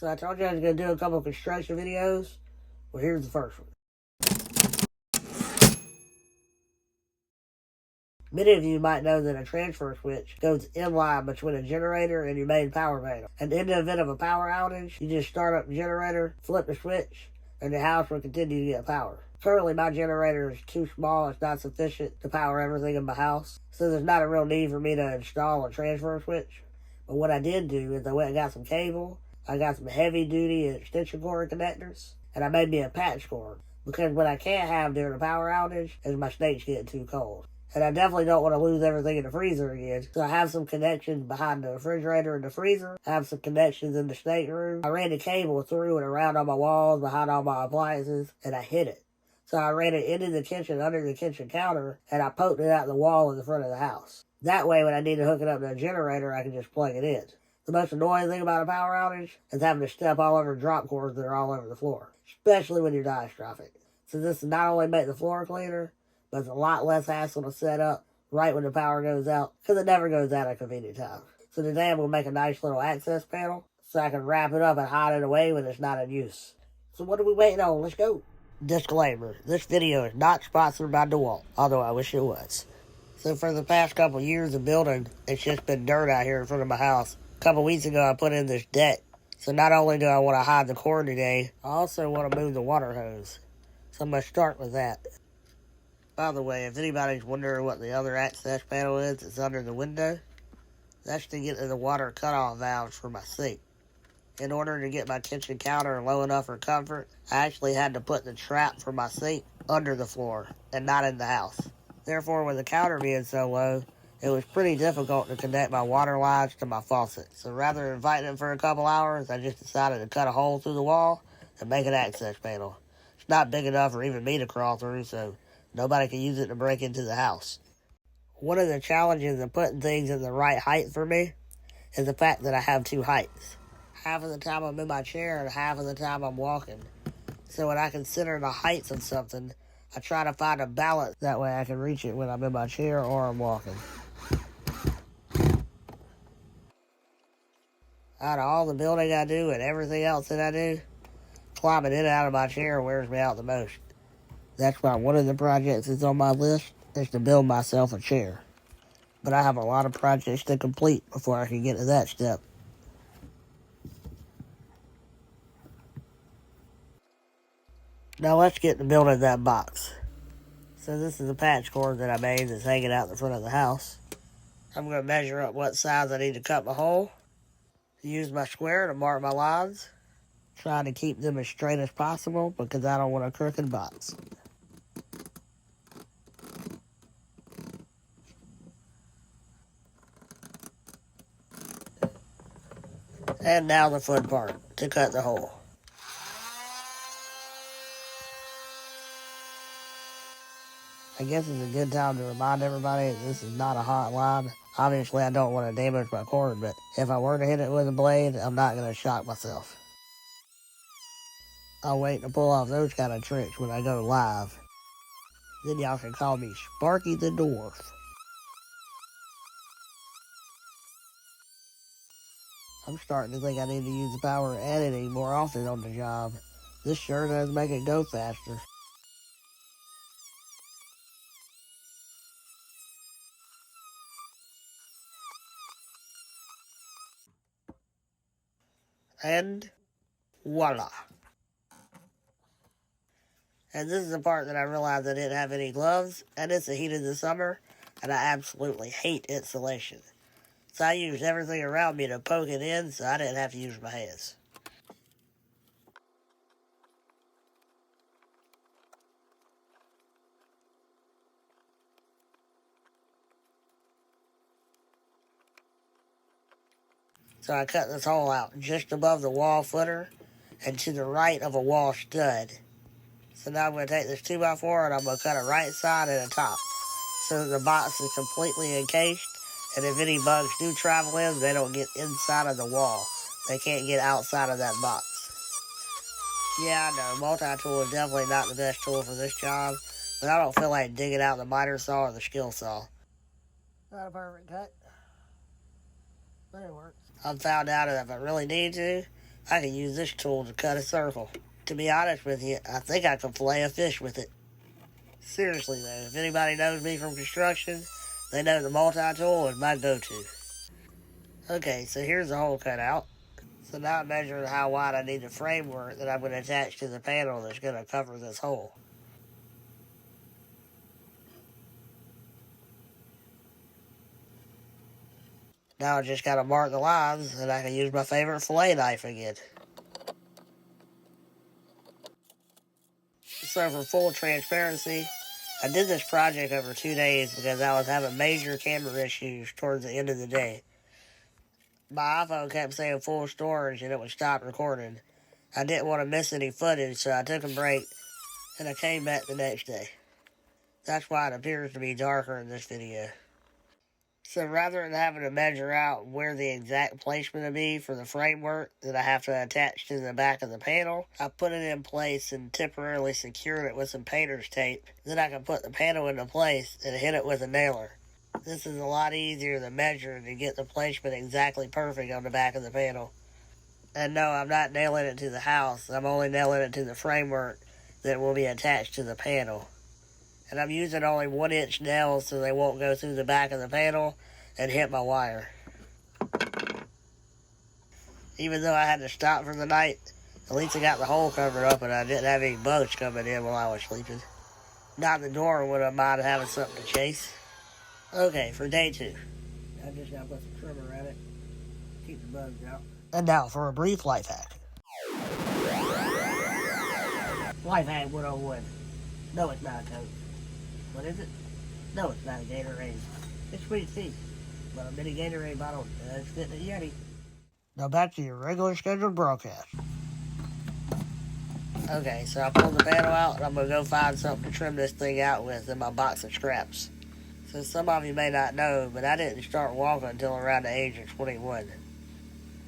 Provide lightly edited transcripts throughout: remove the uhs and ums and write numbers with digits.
So I told you I was going to do a couple of construction videos. Well, here's the first one. Many of you might know that a transfer switch goes in line between a generator and your main power panel. And in the event of a power outage, you just start up the generator, flip the switch, and the house will continue to get power. Currently, my generator is too small. It's not sufficient to power everything in my house. So there's not a real need for me to install a transfer switch. But what I did do is I went and got some cable. I got some heavy-duty extension cord connectors. And I made me a patch cord. Because what I can't have during a power outage is my steaks getting too cold. And I definitely don't want to lose everything in the freezer again. So I have some connections behind the refrigerator and the freezer. I have some connections in the stateroom. I ran the cable through and around all my walls, behind all my appliances, and I hid it. So I ran it into the kitchen, under the kitchen counter, and I poked it out the wall in the front of the house. That way, when I need to hook it up to a generator, I can just plug it in. The most annoying thing about a power outage is having to step all over drop cords that are all over the floor, especially when you're diastrophic. So this will not only make the floor cleaner, but it's a lot less hassle to set up right when the power goes out, because it never goes out at convenient times. So today I'm going to make a nice little access panel so I can wrap it up and hide it away when it's not in use. So what are we waiting on? Let's go. Disclaimer, this video is not sponsored by DeWalt, although I wish it was. So for the past couple years of building, it's just been dirt out here in front of my house. A couple weeks ago I put in this deck. So not only do I want to hide the cord today, I also want to move the water hose. So I'm going to start with that. By the way, if anybody's wondering what the other access panel is, it's under the window. That's to get to the water cutoff valves for my sink. In order to get my kitchen counter low enough for comfort, I actually had to put the trap for my sink under the floor and not in the house. Therefore, with the counter being so low, it was pretty difficult to connect my water lines to my faucet. So rather than fighting it for a couple hours, I just decided to cut a hole through the wall and make an access panel. It's not big enough for even me to crawl through, so nobody can use it to break into the house. One of the challenges of putting things in the right height for me is the fact that I have two heights. Half of the time I'm in my chair and half of the time I'm walking. So when I consider the heights of something, I try to find a balance. That way I can reach it when I'm in my chair or I'm walking. Out of all the building I do and everything else that I do, climbing in and out of my chair wears me out the most. That's why one of the projects that's on my list is to build myself a chair. But I have a lot of projects to complete before I can get to that step. Now let's get to building that box. So this is a patch cord that I made that's hanging out the front of the house. I'm going to measure up what size I need to cut my hole. Use my square to mark my lines. Trying to keep them as straight as possible because I don't want a crooked box. And now the fun part, to cut the hole. I guess it's a good time to remind everybody that this is not a hot line. Obviously I don't want to damage my cord, but if I were to hit it with a blade, I'm not going to shock myself. I'll wait to pull off those kind of tricks when I go live. Then y'all can call me Sparky the Dwarf. I'm starting to think I need to use the power editing more often on the job. This sure does make it go faster. And voila. And this is the part that I realized I didn't have any gloves, and it's the heat of the summer, and I absolutely hate insulation. So I used everything around me to poke it in so I didn't have to use my hands. So I cut this hole out just above the wall footer and to the right of a wall stud. So now I'm going to take this 2x4 and I'm going to cut a right side and a top so that the box is completely encased, and if any bugs do travel in, they don't get inside of the wall. They can't get outside of that box. Yeah, I know, multi-tool is definitely not the best tool for this job, but I don't feel like digging out the miter saw or the skill saw. Not a perfect cut, but it works. I've found out that if I really need to, I can use this tool to cut a circle. To be honest with you, I think I can fillet a fish with it. Seriously though, if anybody knows me from construction, they know the multi-tool is my go-to. Okay, so here's the hole cut out. So now I'm measuring how wide I need the framework that I'm going to attach to the panel that's going to cover this hole. Now I just got to mark the lines, and I can use my favorite fillet knife again. So for full transparency, I did this project over 2 days because I was having major camera issues towards the end of the day. My iPhone kept saying full storage and it would stop recording. I didn't want to miss any footage, so I took a break and I came back the next day. That's why it appears to be darker in this video. So rather than having to measure out where the exact placement will be for the framework that I have to attach to the back of the panel, I put it in place and temporarily secured it with some painter's tape. Then I can put the panel into place and hit it with a nailer. This is a lot easier to measure to get the placement exactly perfect on the back of the panel. And no, I'm not nailing it to the house, I'm only nailing it to the framework that will be attached to the panel. And I'm using only 1-inch nails so they won't go through the back of the panel and hit my wire. Even though I had to stop for the night, at least I got the hole covered up and I didn't have any bugs coming in while I was sleeping. Not the door would have minded having something to chase. Okay, for day 2. I just gotta put some trim around it, keep the bugs out. And now for a brief life hack. Life hack 101. No, it's not a Coke. What is it? No, it's not a Gatorade. It's sweet tea. But a mini Gatorade bottle does fit in a Yeti. Now back to your regular scheduled broadcast. Okay, so I pulled the panel out and I'm going to go find something to trim this thing out with in my box of scraps. So some of you may not know, but I didn't start walking until around the age of 21.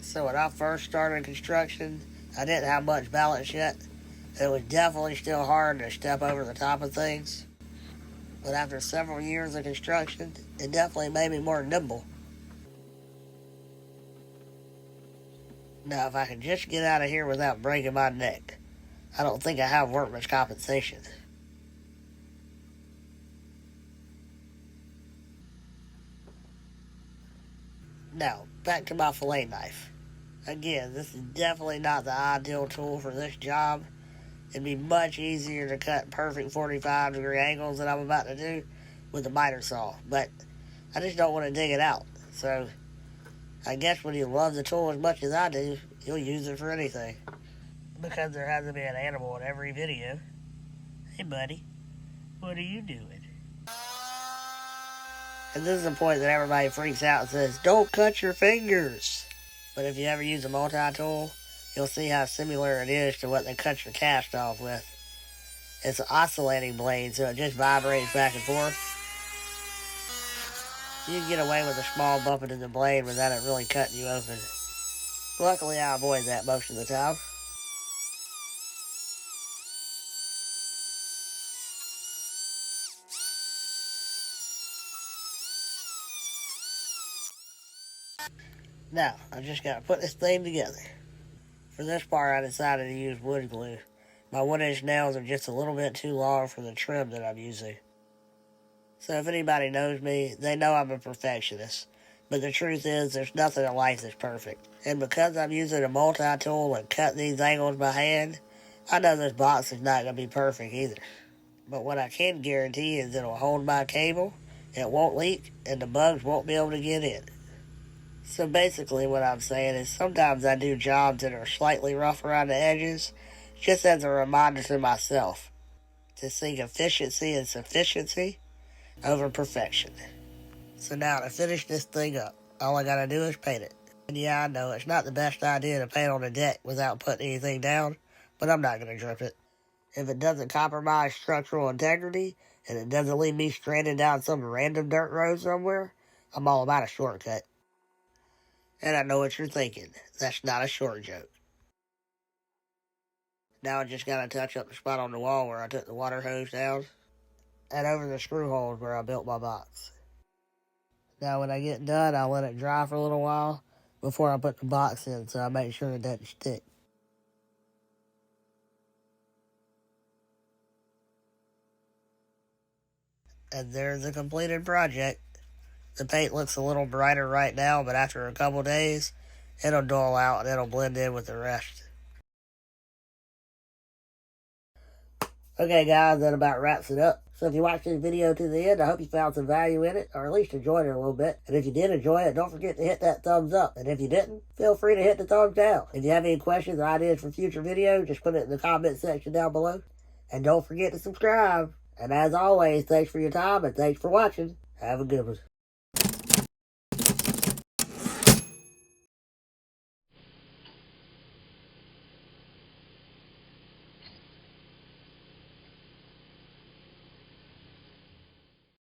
So when I first started construction, I didn't have much balance yet. It was definitely still hard to step over the top of things. But after several years of construction, it definitely made me more nimble. Now, if I can just get out of here without breaking my neck, I don't think I have workman's compensation. Now, back to my fillet knife. Again, this is definitely not the ideal tool for this job. It'd be much easier to cut perfect 45-degree angles that I'm about to do with a miter saw, but I just don't want to dig it out. So I guess when you love the tool as much as I do, you'll use it for anything. Because there has to be an animal in every video. Hey buddy, what are you doing? And this is the point that everybody freaks out and says, don't cut your fingers. But if you ever use a multi-tool, you'll see how similar it is to what they cut your cast off with. It's an oscillating blade, so it just vibrates back and forth. You can get away with a small bumping in the blade without it really cutting you open. Luckily, I avoid that most of the time. Now, I just got to put this thing together. For this part, I decided to use wood glue. My 1-inch nails are just a little bit too long for the trim that I'm using. So if anybody knows me, they know I'm a perfectionist. But the truth is, there's nothing in life that's perfect. And because I'm using a multi-tool and cutting these angles by hand, I know this box is not going to be perfect either. But what I can guarantee is it'll hold my cable, it won't leak, and the bugs won't be able to get in. So basically what I'm saying is sometimes I do jobs that are slightly rough around the edges, just as a reminder to myself to seek efficiency and sufficiency over perfection. So now to finish this thing up, all I gotta do is paint it. And yeah, I know it's not the best idea to paint on the deck without putting anything down, but I'm not gonna drip it. If it doesn't compromise structural integrity, and it doesn't leave me stranded down some random dirt road somewhere, I'm all about a shortcut. And I know what you're thinking. That's not a short joke. Now I just gotta touch up the spot on the wall where I took the water hose down, and over the screw holes where I built my box. Now when I get done, I'll let it dry for a little while before I put the box in, so I make sure it doesn't stick. And there's the completed project. The paint looks a little brighter right now, but after a couple days, it'll dull out and it'll blend in with the rest. Okay, guys, that about wraps it up. So if you watched this video to the end, I hope you found some value in it, or at least enjoyed it a little bit. And if you did enjoy it, don't forget to hit that thumbs up. And if you didn't, feel free to hit the thumbs down. If you have any questions or ideas for future videos, just put it in the comment section down below. And don't forget to subscribe. And as always, thanks for your time and thanks for watching. Have a good one.